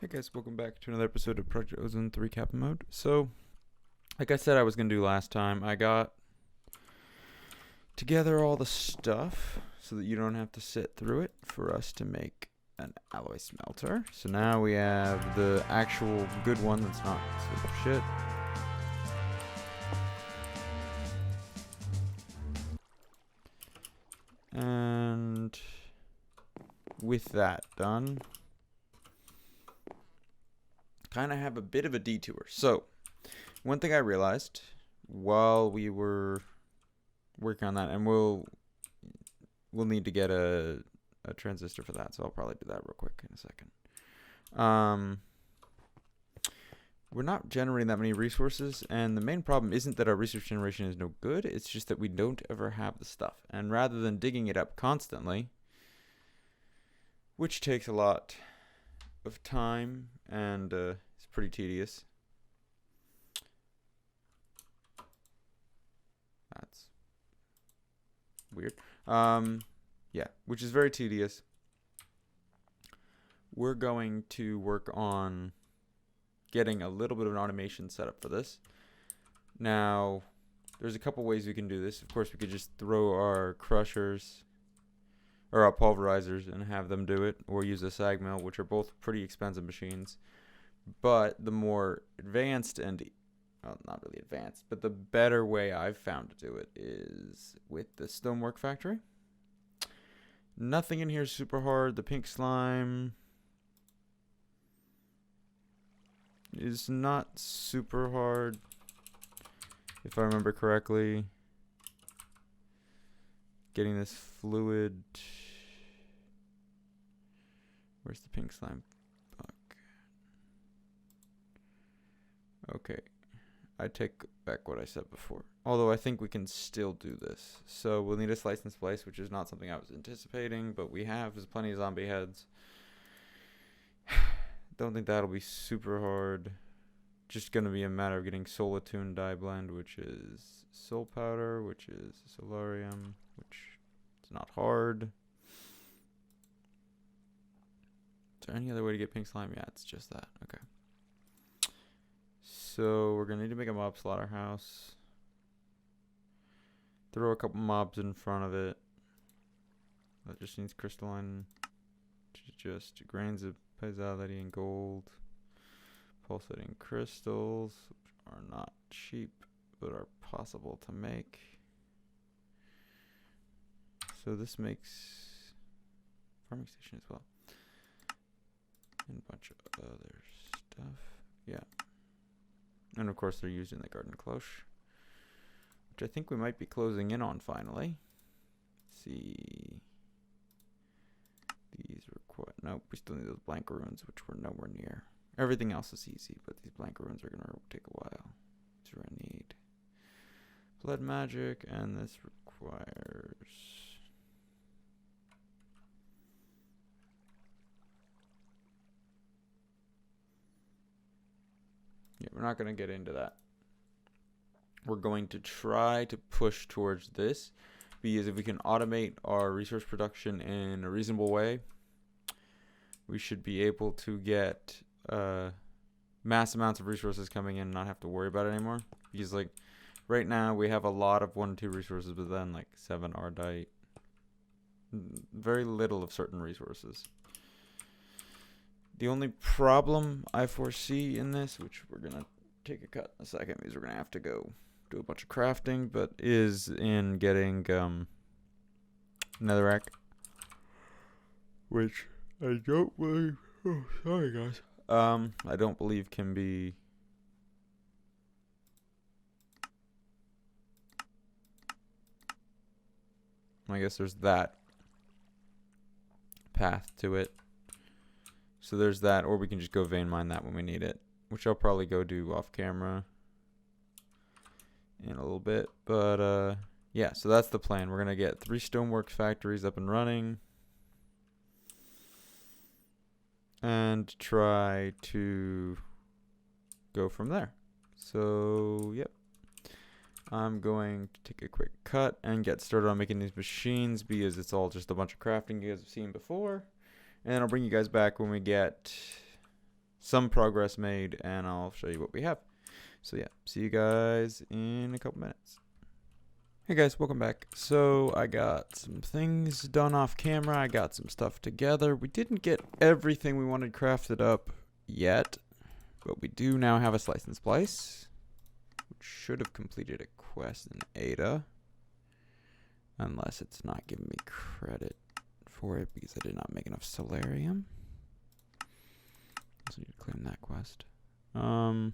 Hey guys, welcome back to another episode of Project Ozone 3 Kappa Mode. So, like I said I was going to do last time, I got together all the stuff so that you don't have to sit through it for us to make an alloy smelter. So now we have the actual good one that's not simple shit. And with that done, kind of have a bit of a detour. So, one thing I realized while we were working on that, and we'll need to get a transistor for that, so I'll probably do that real quick in a second. We're not generating that many resources, and the main problem isn't that our resource generation is no good, it's just that we don't ever have the stuff. And rather than digging it up constantly, which takes a lot of time and it's pretty tedious. That's weird. Yeah, which is very tedious. We're going to work on getting a little bit of an automation set up for this. Now, there's a couple ways we can do this. Of course, we could just throw our crushers or our pulverizers and have them do it, or use a sag mill, which are both pretty expensive machines. But the more advanced and, well, not really advanced, but the better way I've found to do it is with the stonework factory. Nothing in here is super hard. The pink slime is not super hard, if I remember correctly. Getting this fluid. Where's the pink slime? Fuck. Okay. I take back what I said before. Although I think we can still do this. So we'll need a slice and splice, which is not something I was anticipating, but we have. There's plenty of zombie heads. Don't think that'll be super hard. Just gonna be a matter of getting Solatune dye blend, which is soul powder, which is solarium, which is not hard. Is there any other way to get pink slime? Yeah, it's just that. Okay. So we're gonna need to make a mob slaughterhouse. Throw a couple mobs in front of it. That just needs crystalline, just grains of piezoality and gold. Pulsating crystals, which are not cheap, but are possible to make. So this makes farming station as well. And a bunch of other stuff. Yeah. And of course they're used in the garden cloche, which I think we might be closing in on finally. Let's see. These require, nope, we still need those blank runes, which we're nowhere near. Everything else is easy, but these blank runes are going to take a while. So I need blood magic, and this requires... Yeah, we're not going to get into that. We're going to try to push towards this, because if we can automate our resource production in a reasonable way, we should be able to get mass amounts of resources coming in and not have to worry about it anymore. Because, like, right now we have a lot of 1 or 2 resources, but then, like, 7 ardite. Very little of certain resources. The only problem I foresee in this, which we're going to take a cut in a second, because we're going to have to go do a bunch of crafting, but is in getting netherrack, which I don't believe... Oh, sorry, guys. I don't believe can be... I guess there's that path to it. So there's that, or we can just go vein mine that when we need it, which I'll probably go do off camera in a little bit. But yeah, so that's the plan. We're gonna get 3 stonework factories up and running, and try to go from there. So, yep. I'm going to take a quick cut and get started on making these machines, because it's all just a bunch of crafting you guys have seen before. And I'll bring you guys back when we get some progress made, and I'll show you what we have. So yeah, see you guys in a couple minutes. Hey guys, welcome back. So I got some things done off camera. I got some stuff together. We didn't get everything we wanted crafted up yet, but we do now have a slice and splice, which should have completed a quest in Ada, unless it's not giving me credit for it because I did not make enough solarium. So I need to claim that quest. And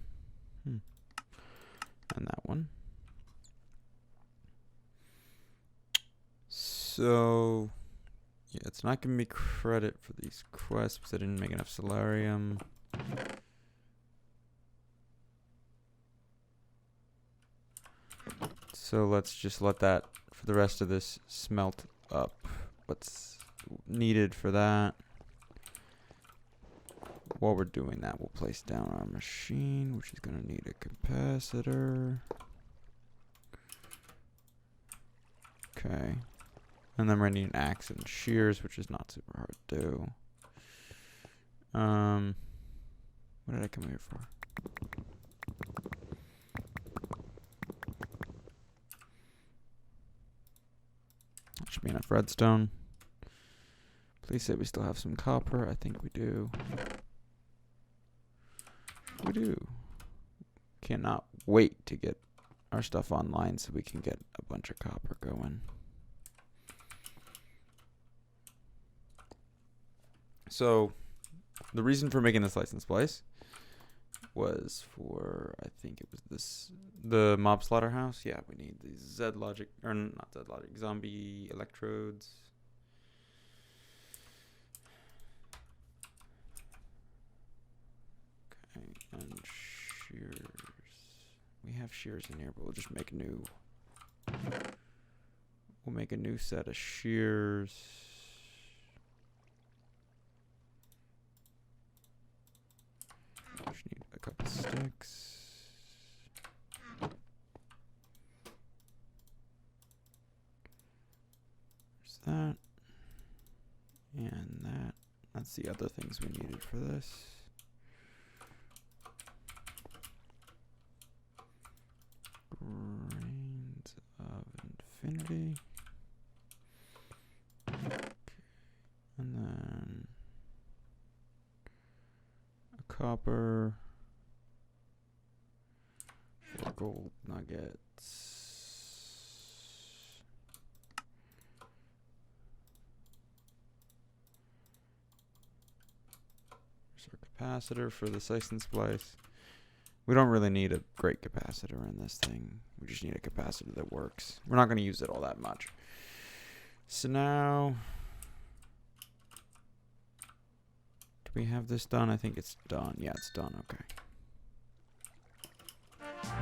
that one. So yeah, it's not giving me credit for these quests because I didn't make enough solarium. So let's just let that, for the rest of this, smelt up. What's needed for that? While we're doing that, we'll place down our machine, which is going to need a capacitor. Okay. And then we're going to need an axe and shears, which is not super hard to do. What did I come here for? That should be enough redstone. Please say we still have some copper. I think we do. We do. Cannot wait to get our stuff online so we can get a bunch of copper going. So, the reason for making this slice and splice was for, I think it was the mob slaughterhouse. Yeah, we need these Z logic, or not Z logic, zombie electrodes. Okay, and shears. We have shears in here, but we'll just make new. We'll make a new set of shears. Just need a couple sticks. There's that. And that. That's the other things we needed for this. Grains of infinity. Okay. And then a copper. 4 gold nuggets. There's our capacitor for the slice and splice. We don't really need a great capacitor in this thing. We just need a capacitor that works. We're not going to use it all that much. So now, do we have this done? I think it's done. Yeah, it's done. Okay.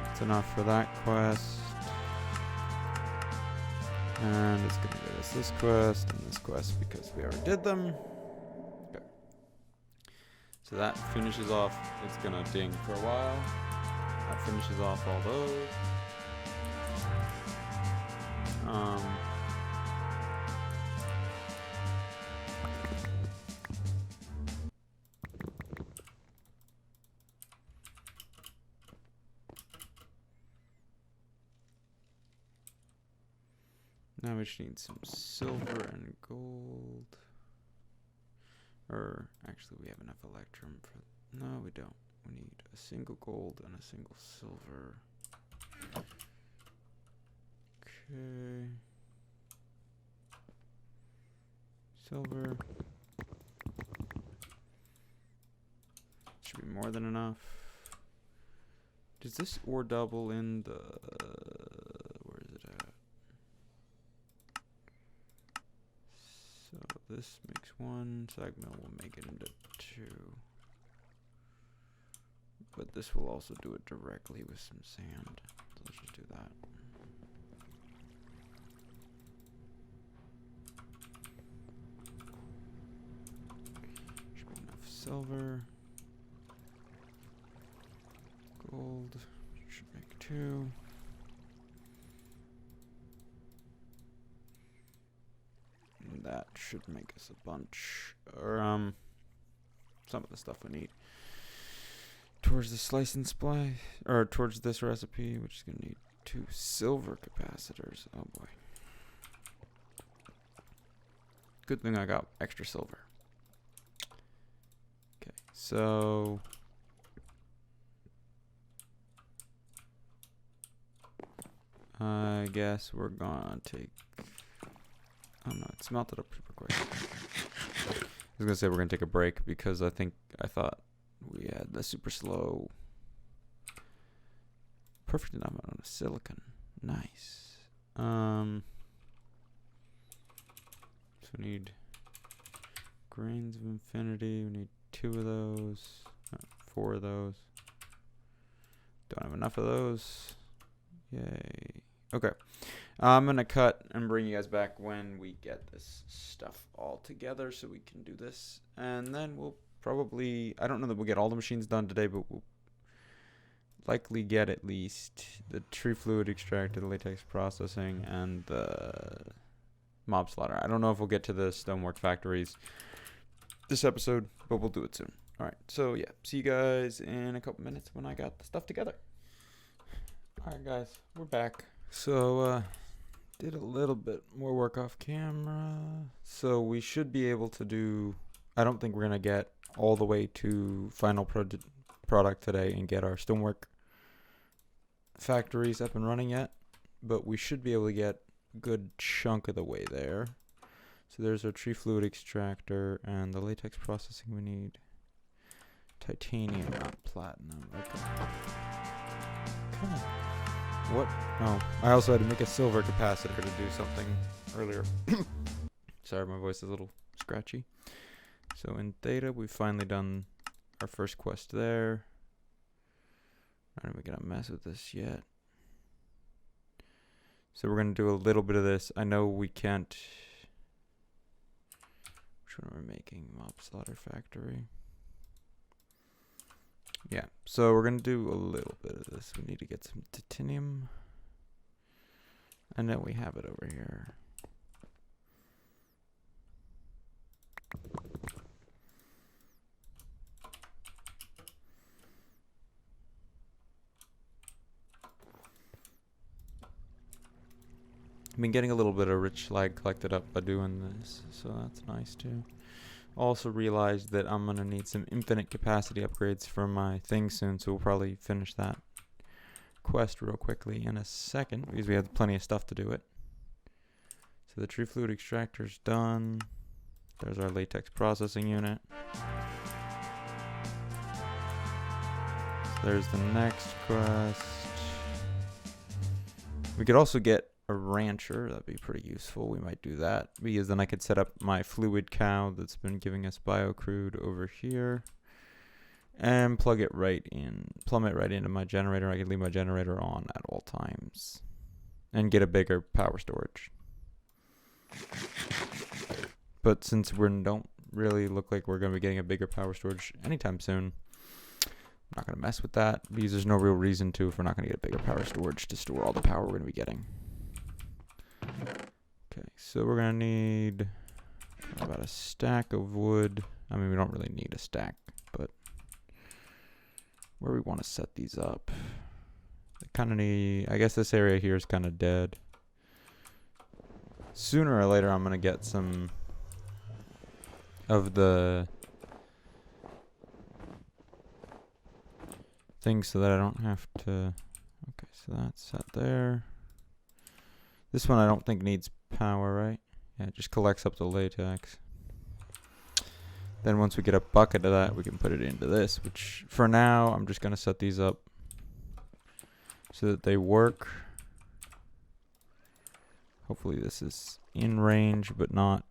That's enough for that quest. And it's going to give us this quest and this quest because we already did them. Okay. So that finishes off. It's going to ding for a while. That finishes off all those. Now we just need some silver and gold. Or actually we have enough electrum for, no we don't. We need a single gold and a single silver. Okay. Silver. Should be more than enough. Does this ore double in the, where is it at? So this makes 1, Sagmill will make it into 2. But this will also do it directly with some sand. So let's just do that. Should be enough silver. Gold should make 2. And that should make us a bunch, or some of the stuff we need. towards the slice and splice, or towards this recipe, which is going to need 2 silver capacitors. Oh boy. Good thing I got extra silver. Okay, so I guess we're gonna take. Oh no, it's melted up super quick. I was gonna say we're gonna take a break because I thought we had the super slow. Perfect amount of silicon. Nice. So we need grains of infinity. We need 2 of those. 4 of those. Don't have enough of those. Yay. Okay. I'm going to cut and bring you guys back when we get this stuff all together so we can do this. And then we'll probably, I don't know that we'll get all the machines done today, but we'll likely get at least the tree fluid extractor, the latex processing, and the mob slaughter. I don't know if we'll get to the stonework factories this episode, but we'll do it soon. All right. So, yeah. See you guys in a couple minutes when I got the stuff together. All right, guys. We're back. So, did a little bit more work off camera. So, we should be able to do... I don't think we're going to get all the way to final product today and get our stonework factories up and running yet. But we should be able to get a good chunk of the way there. So, there's our tree fluid extractor and the latex processing we need. Titanium, not platinum. Okay. Come on. What? Oh, I also had to make a silver capacitor to do something earlier. Sorry, my voice is a little scratchy. So in Theta, we've finally done our first quest there. Not even gonna mess with this yet. So we're gonna do a little bit of this. I know we can't. Which one are we making? Mob slaughter factory. Yeah, so we're going to do a little bit of this. We need to get some titanium. And then we have it over here. I've been getting a little bit of rich slag collected up by doing this, so that's nice too. Also realized that I'm going to need some infinite capacity upgrades for my thing soon, so we'll probably finish that quest real quickly in a second because we have plenty of stuff to do it. So the tree fluid extractor's done. There's our latex processing unit. So there's the next quest. We could also get a rancher. That'd be pretty useful. We might do that because then I could set up my fluid cow that's been giving us biocrude over here and plumb it right into my generator. I could leave my generator on at all times and get a bigger power storage. But since we don't really look like we're going to be getting a bigger power storage anytime soon, I'm not going to mess with that because there's no real reason to if we're not going to get a bigger power storage to store all the power we're going to be getting. Okay, so we're going to need about a stack of wood. I mean, we don't really need a stack, but where we want to set these up. Kind of need, I guess this area here is kind of dead. Sooner or later, I'm going to get some of the things so that I don't have to. Okay, so that's set there. This one I don't think needs power, right? Yeah, it just collects up the latex. Then once we get a bucket of that, we can put it into this, which for now, I'm just going to set these up so that they work. Hopefully this is in range, but not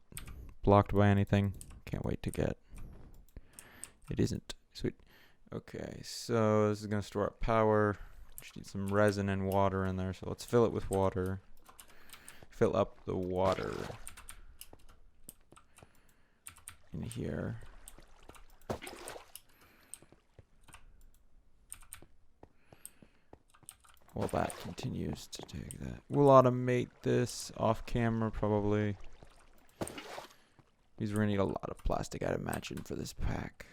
blocked by anything. Can't wait to get. It isn't. Sweet. Okay, so this is going to store up power. Just need some resin and water in there, so let's fill it with water. Fill up the water in here. While that continues to take that. We'll automate this off camera probably. Because we're going to need a lot of plastic, I'd imagine, for this pack.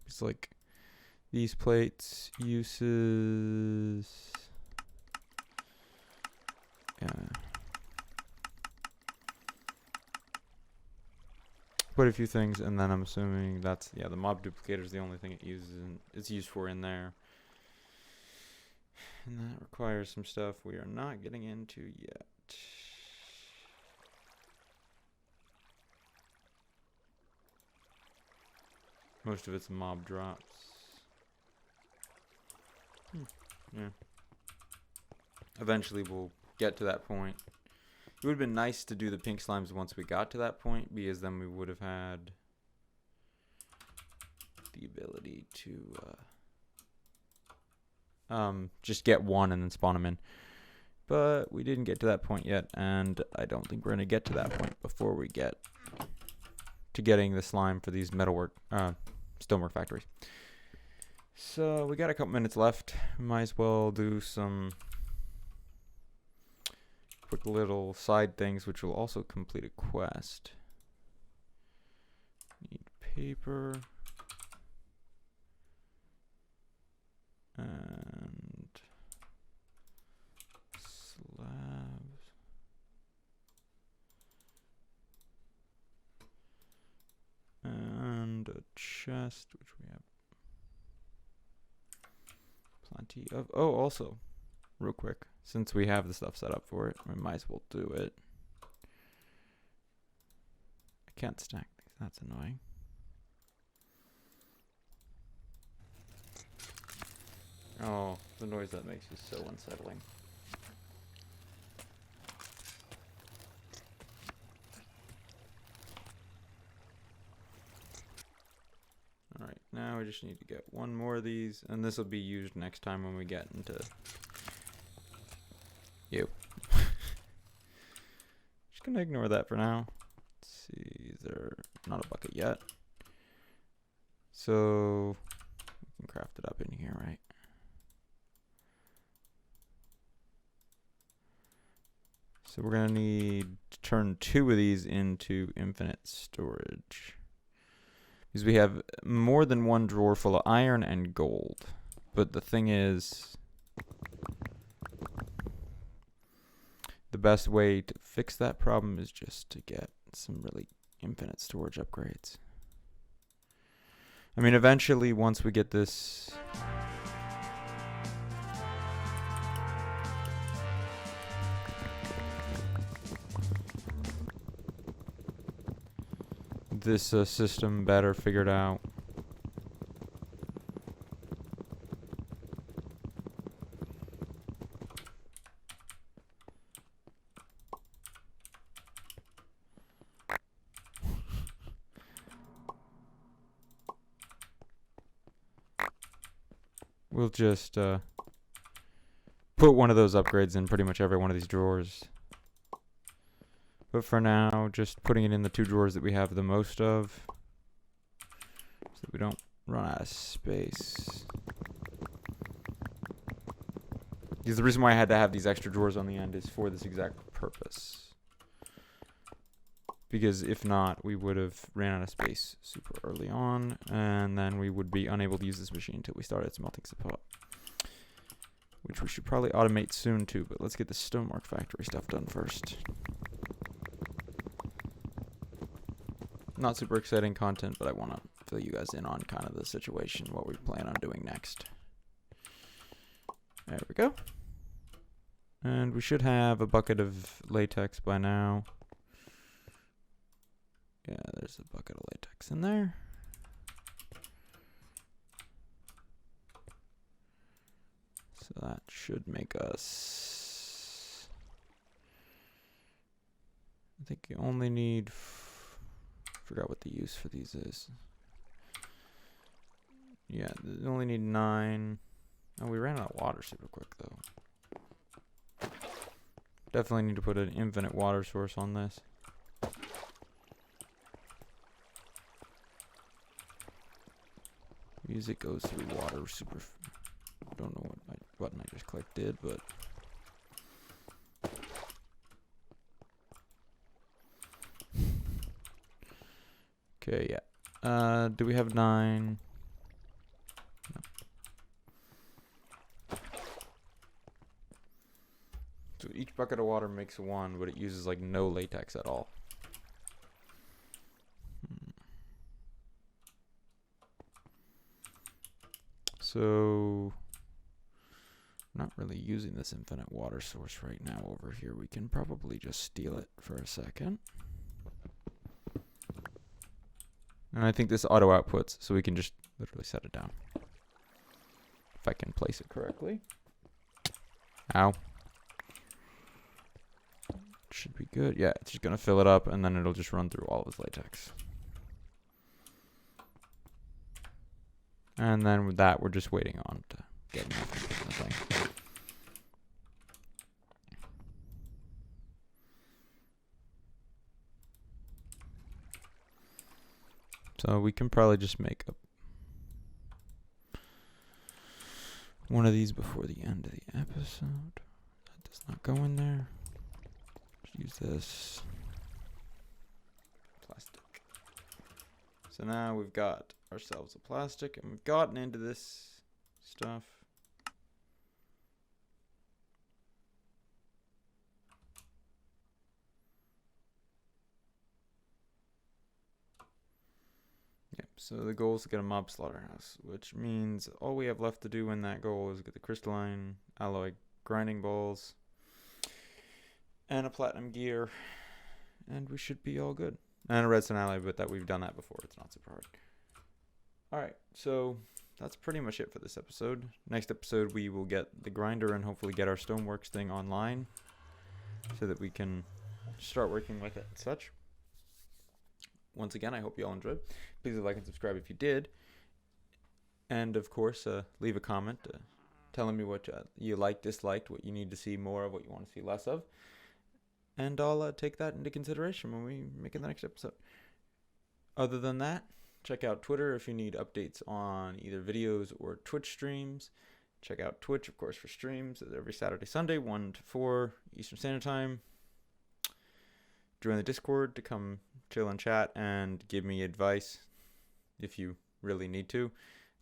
It's like These plates, uses. Yeah. Put a few things, and then I'm assuming that's, yeah, the mob duplicator is the only thing it uses, and it's used for in there. And that requires some stuff we are not getting into yet. Most of it's mob drops. Yeah. Eventually we'll get to that point. It would have been nice to do the pink slimes once we got to that point, because then we would have had the ability to just get one and then spawn them in. But we didn't get to that point yet, and I don't think we're going to get to that point before we get to getting the slime for these metalwork, stonework factories. So we got a couple minutes left. We might as well do some quick little side things, which will also complete a quest. Need paper. And slabs. And a chest, which we have plenty of. Oh, also, real quick, since we have the stuff set up for it, we might as well do it. I can't stack these, that's annoying. Oh, the noise that makes is so unsettling. Alright, now we just need to get one more of these, and this will be used next time when we get into you. Just gonna ignore that for now. Let's see, is there not a bucket yet? So we can craft it up in here, right? So we're gonna need to turn 2 of these into infinite storage, because we have more than one drawer full of iron and gold. But the thing is, the best way to fix that problem is just to get some really infinite storage upgrades. I mean, eventually, once we get this system better figured out, we'll just put one of those upgrades in pretty much every one of these drawers. But for now, just putting it in the 2 drawers that we have the most of, so that we don't run out of space. Because the reason why I had to have these extra drawers on the end is for this exact purpose. Because if not, we would have ran out of space super early on, and then we would be unable to use this machine until we started smelting support. Which we should probably automate soon too, but let's get the stonework factory stuff done first. Not super exciting content, but I want to fill you guys in on kind of the situation, what we plan on doing next. There we go. And we should have a bucket of latex by now. Yeah, there's a bucket of latex in there. So that should make us... I think you only need... forgot what the use for these is. Yeah, they only need 9. Oh, we ran out of water super quick though. Definitely need to put an infinite water source on this. Music goes through water super. Don't know what my button I just clicked did, but. Okay, yeah. Do we have 9? No. So each bucket of water makes one, but it uses like no latex at all. So not really using this infinite water source right now over here. We can probably just steal it for a second. And I think this auto outputs, so we can just literally set it down. If I can place it correctly. Ow. Should be good. Yeah, it's just going to fill it up, and then it'll just run through all of his latex. And then with that, we're just waiting on to get enough of the thing. So we can probably just make one of these before the end of the episode. That does not go in there. Just use this plastic. So now we've got ourselves a plastic, and we've gotten into this stuff. Yep, so the goal is to get a mob slaughterhouse, which means all we have left to do in that goal is get the crystalline alloy grinding balls and a platinum gear, and we should be all good. And a redstone alloy, but that we've done that before. It's not super hard. Alright, so that's pretty much it for this episode. Next episode, we will get the grinder and hopefully get our stoneworks thing online so that we can start working with it and such. Once again, I hope you all enjoyed. Please like and subscribe if you did. And of course, leave a comment telling me what you liked, disliked, what you need to see more of, what you want to see less of. And I'll take that into consideration when we make the next episode. Other than that, check out Twitter if you need updates on either videos or Twitch streams. Check out Twitch, of course, for streams every Saturday, Sunday, 1 to 4 Eastern Standard Time. Join the Discord to come chill and chat and give me advice if you really need to.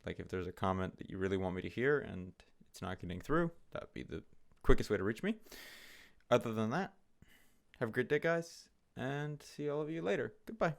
Like if there's a comment that you really want me to hear and it's not getting through, that would be the quickest way to reach me. Other than that, have a great day, guys, and see all of you later. Goodbye.